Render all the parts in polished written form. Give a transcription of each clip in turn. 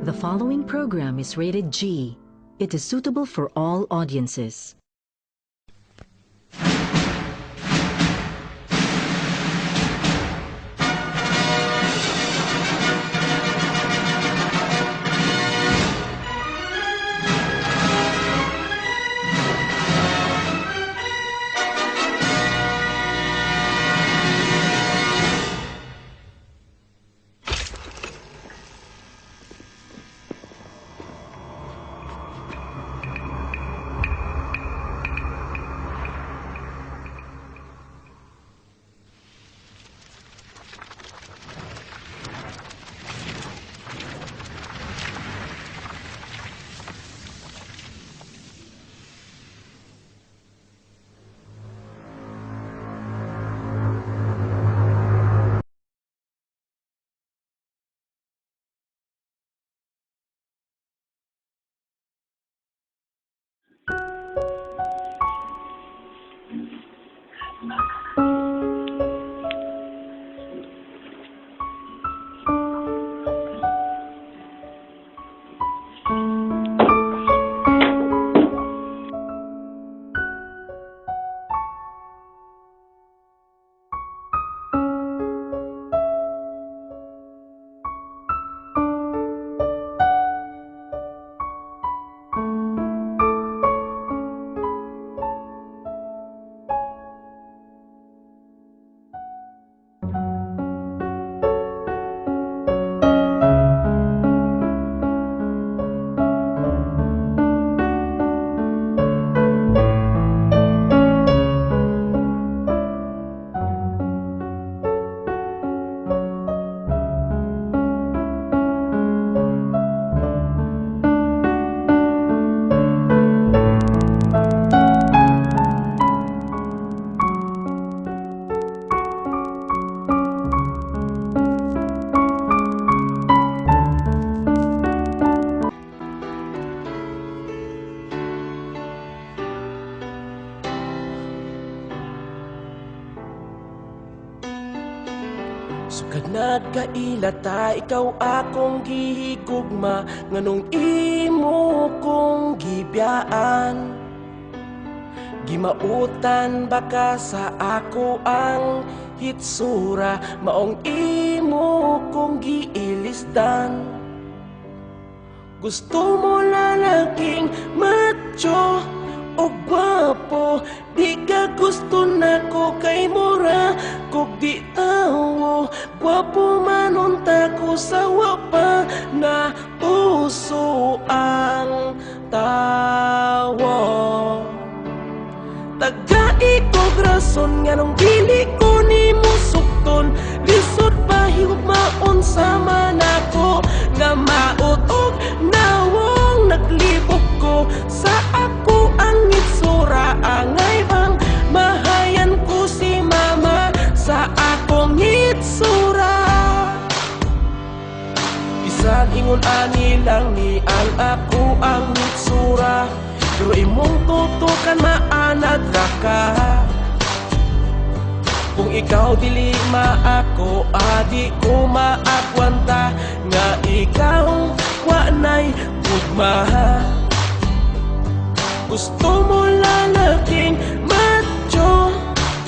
The following program is rated G. It is suitable for all audiences. Sukad nagkailata, ikaw akong gihigugma, nganong imo kong gibiyaan. Gimautan baka sa ako ang hitsura, maong imo kong giilisdan. Gusto mo lalaking macho o gwapo, di ka gusto nako kay mura kog di tawo. Gwapo manunta ko sa wapa na uso ang tawo. Tagai kog rason nga nung dili ko ni mo sukton, lisod pa higugmaon sa manako nga mautog nawong naglibog ko sa ako ang itsura. Angay bang mahayan ko si mama sa akong itsura? Bisan ingon ani lang ni ang ako ang itsura, pero imong tutukan maanad ra ka. Kung ikaw dili maako, adi ko maagwanta nga ikaw wanay gugma. Gusto mo lalaking macho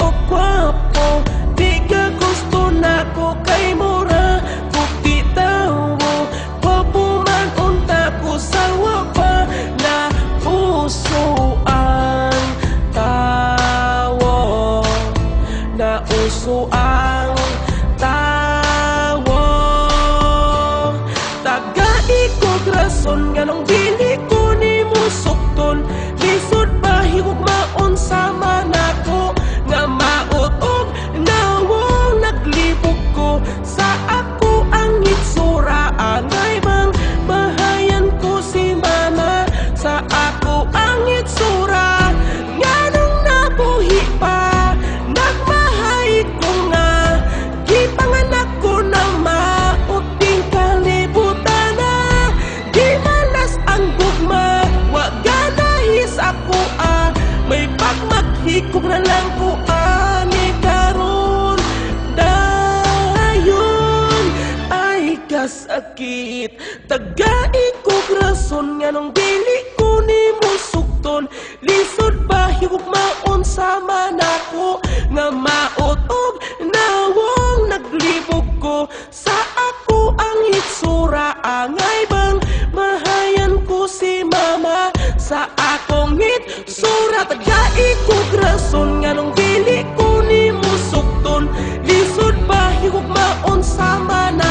o gwapo, di ka gusto nako kay mura kung di tawo. Gwapo man unta ko sa wapa na uso ang tawo, na uso ang tawo. Tagai kog rason nga nung dili ko ni mo sukton, lisod pa higugmaon sa manako nga mautog nawong naglibog ko sa ako ang itsura. Angay bang mahayan ko si mama sa ako ang itsura? Nganong nabuhi pa nagmahay ko nga gipanganak ko na mauting kalibutan na. Di malas ang kasakit. Tagai ko rason nga nung dili ko ni mo sukton. Lisod ba higugmaon sama nako nga maotog nawong naglibog ko sa ako ang itsura. Angay bang mahayan ko si mama sa akong itsura. Tagai ko rason nga nung dili ko ni mo sukton. Lisod ba higugmaon sama na